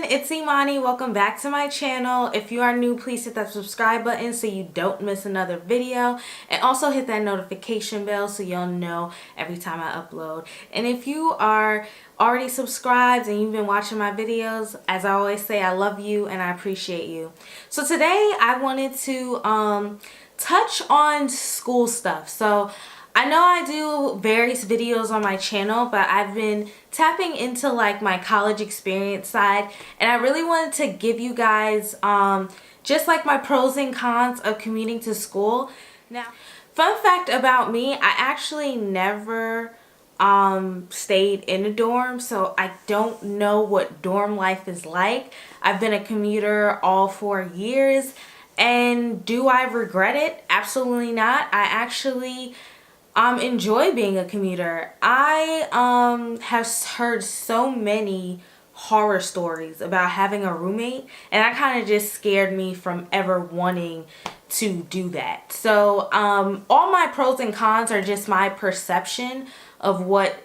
it's Imani. Welcome back to my channel. If you are new, please hit that subscribe button so you don't miss another video, and also hit that notification bell so you'll know every time I upload. And if you are already subscribed and you've been watching my videos, as I always say, I love you and I appreciate you. So today I wanted to touch on school stuff. So I know I do various videos on my channel, but I've been tapping into like my college experience side, and I really wanted to give you guys just like my pros and cons of commuting to school. Now, fun fact about me, I actually never stayed in a dorm, so I don't know what dorm life is like. I've been a commuter all 4 years, and do I regret it? Absolutely not. I actually enjoy being a commuter. I have heard so many horror stories about having a roommate, and that kind of just scared me from ever wanting to do that. So all my pros and cons are just my perception of what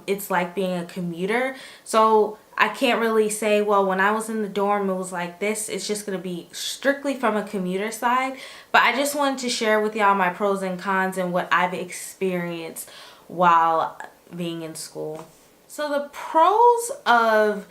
it's like being a commuter. So I can't really say, well, when I was in the dorm it was like this. It's just going to be strictly from a commuter side. But I just wanted to share with y'all my pros and cons and what I've experienced while being in school. So the pros of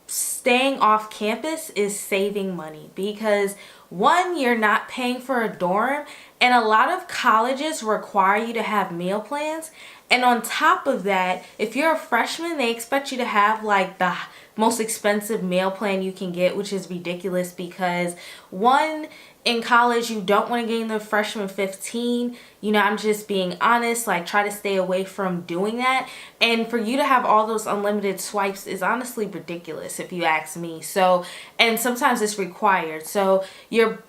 staying off campus is saving money, because one, you're not paying for a dorm, and a lot of colleges require you to have meal plans. And on top of that, if you're a freshman, they expect you to have like the most expensive meal plan you can get, which is ridiculous because one, in college, you don't want to gain the freshman 15. You know, I'm just being honest, like try to stay away from doing that. And for you to have all those unlimited swipes is honestly ridiculous if you ask me. So, and sometimes it's required. So you're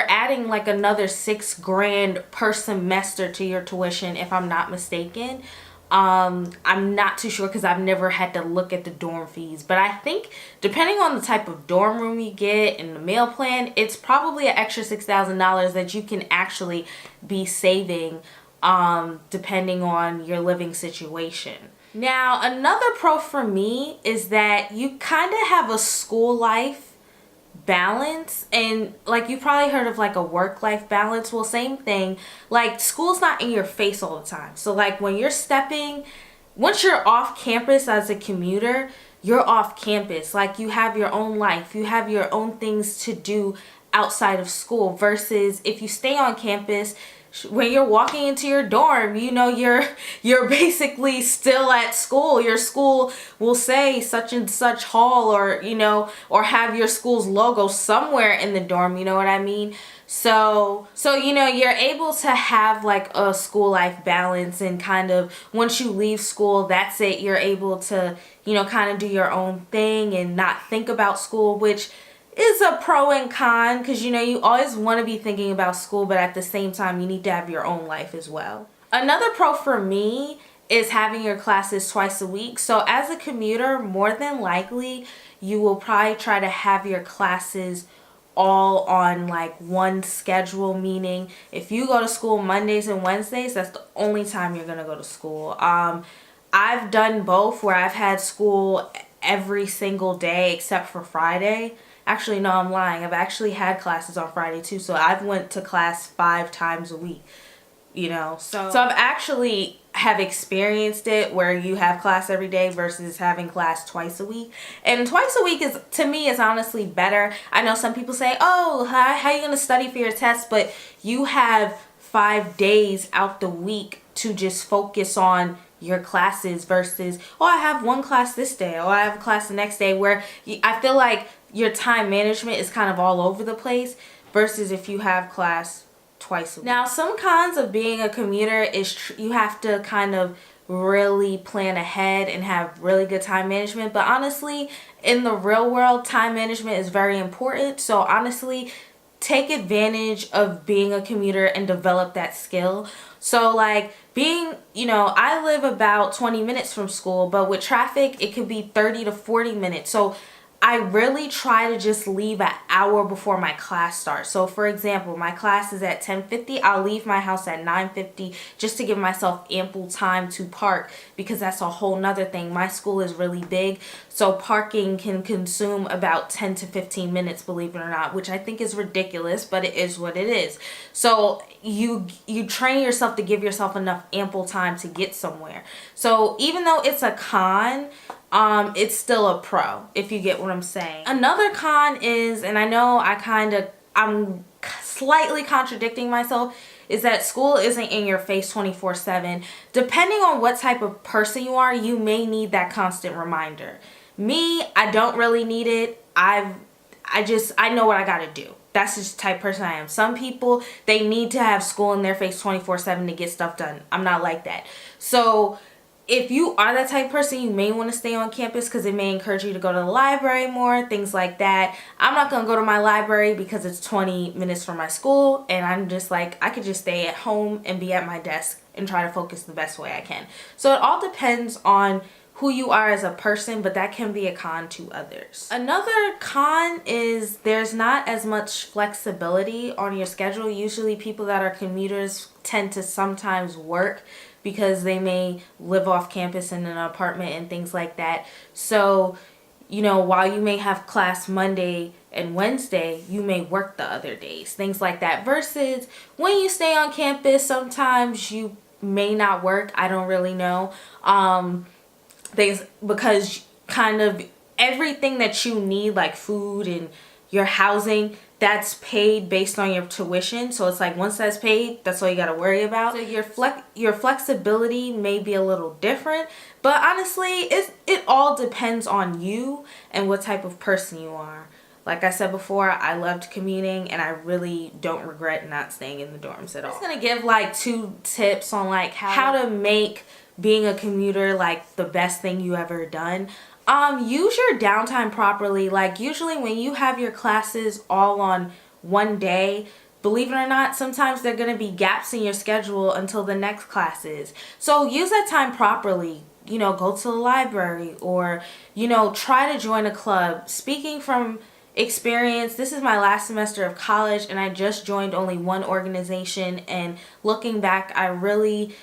adding like another $6,000 per semester to your tuition, if I'm not mistaken. I'm not too sure because I've never had to look at the dorm fees, but I think depending on the type of dorm room you get and the meal plan, it's probably an extra $6,000 that you can actually be saving depending on your living situation. Now, another pro for me is that you kind of have a school life balance, and like you probably heard of like a work-life balance. Well, same thing. Like, school's not in your face all the time. So like when you're once you're off campus as a commuter, you're off campus. Like, you have your own life, you have your own things to do outside of school, versus if you stay on campus, when you're walking into your dorm, you know, you're basically still at school. Your school will say such and such hall, or, you know, or have your school's logo somewhere in the dorm, you know what I mean? So you know, you're able to have like a school life balance, and kind of once you leave school, that's it. You're able to, you know, kind of do your own thing and not think about school, which is a pro and con, because you know, you always want to be thinking about school, but at the same time you need to have your own life as well. Another pro for me is having your classes twice a week. So as a commuter, more than likely you will probably try to have your classes all on like one schedule, meaning if you go to school Mondays and Wednesdays, that's the only time you're gonna go to school. I've done both, where I've had school every single day except for Friday. Actually, no, I'm lying. I've actually had classes on Friday too. So I've went to class 5 times a week, you know. So I've actually have experienced it where you have class every day versus having class twice a week. And twice a week is, to me, is honestly better. I know some people say, oh, how are you going to study for your test? But you have 5 days out the week to just focus on your classes versus, oh, I have one class this day, or I have a class the next day, where I feel like your time management is kind of all over the place versus if you have class twice a week. Now, some cons of being a commuter is you have to kind of really plan ahead and have really good time management. But honestly, in the real world, time management is very important. So honestly, take advantage of being a commuter and develop that skill. So like being, you know, I live about 20 minutes from school, but with traffic, it could be 30 to 40 minutes. So I really try to just leave an hour before my class starts. So for example, my class is at 10:50. I'll leave my house at 9:50 just to give myself ample time to park, because that's a whole nother thing. My school is really big, so parking can consume about 10 to 15 minutes, believe it or not, which I think is ridiculous, but it is what it is. So you train yourself to give yourself enough ample time to get somewhere. So even though it's a con, it's still a pro, if you get what I'm saying. Another con is, and I know I'm slightly contradicting myself, is that school isn't in your face 24/7. Depending on what type of person you are, you may need that constant reminder. Me, I don't really need it. I know what I gotta do. That's just the type of person I am. Some people, they need to have school in their face 24/7 to get stuff done. I'm not like that. So if you are that type of person, you may want to stay on campus because it may encourage you to go to the library more, things like that. I'm not going to go to my library because it's 20 minutes from my school, and I'm just like, I could just stay at home and be at my desk and try to focus the best way I can. So it all depends on who you are as a person, but that can be a con to others. Another con is there's not as much flexibility on your schedule. Usually people that are commuters tend to sometimes work because they may live off campus in an apartment and things like that. So, you know, while you may have class Monday and Wednesday, you may work the other days, things like that. Versus when you stay on campus, sometimes you may not work. I don't really know. Because kind of everything that you need, like food and your housing, that's paid based on your tuition. So it's like once that's paid, that's all you got to worry about. So your flexibility may be a little different, but honestly, it all depends on you and what type of person you are. Like I said before, I loved commuting and I really don't regret not staying in the dorms at all. I'm just gonna give like 2 tips on like how to make being a commuter like the best thing you ever done. Use your downtime properly. Like usually when you have your classes all on one day, believe it or not, sometimes there are going to be gaps in your schedule until the next class is. So use that time properly. You know, go to the library or, you know, try to join a club. Speaking from experience, this is my last semester of college and I just joined only one organization, and looking back, I really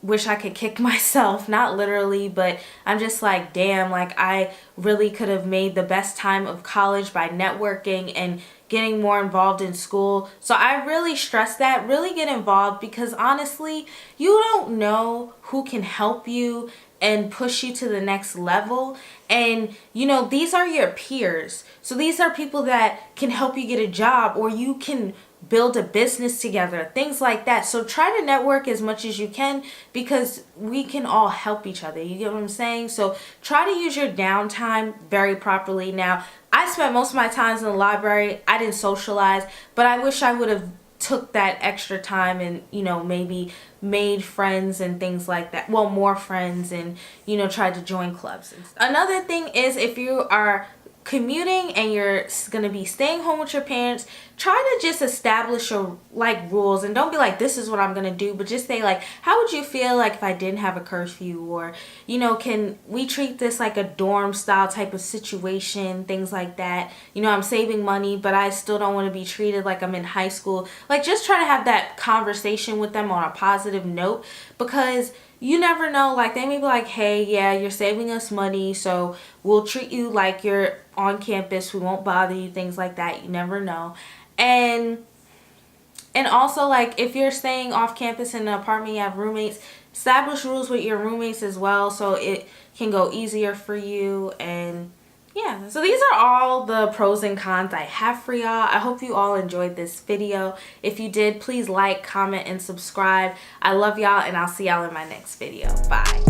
wish I could kick myself, not literally, but I'm just like, damn, like I really could have made the best time of college by networking and getting more involved in school. So I really stress that, really get involved, because honestly, you don't know who can help you and push you to the next level. And you know, these are your peers. So these are people that can help you get a job, or you can build a business together, things like that. So try to network as much as you can, because we can all help each other. You get what I'm saying? So try to use your downtime very properly. Now, I spent most of my times in the library. I didn't socialize, but I wish I would have took that extra time and, you know, maybe made friends and things like that. Well, more friends, and, you know, tried to join clubs and stuff. Another thing is, if you are commuting and you're gonna be staying home with your parents, try to just establish your like rules, and don't be like, this is what I'm gonna do, but just say like, how would you feel like if I didn't have a curfew? Or, you know, can we treat this like a dorm style type of situation, things like that. You know, I'm saving money, but I still don't want to be treated like I'm in high school. Like, just try to have that conversation with them on a positive note, because you never know, like they may be like, hey, yeah, you're saving us money, so we'll treat you like you're on campus, we won't bother you, things like that. You never know. And also, like, if you're staying off campus in an apartment, you have roommates, establish rules with your roommates as well, so it can go easier for you. And yeah, so these are all the pros and cons I have for y'all. I hope you all enjoyed this video. If you did, please like, comment, and subscribe. I love y'all, and I'll see y'all in my next video. Bye.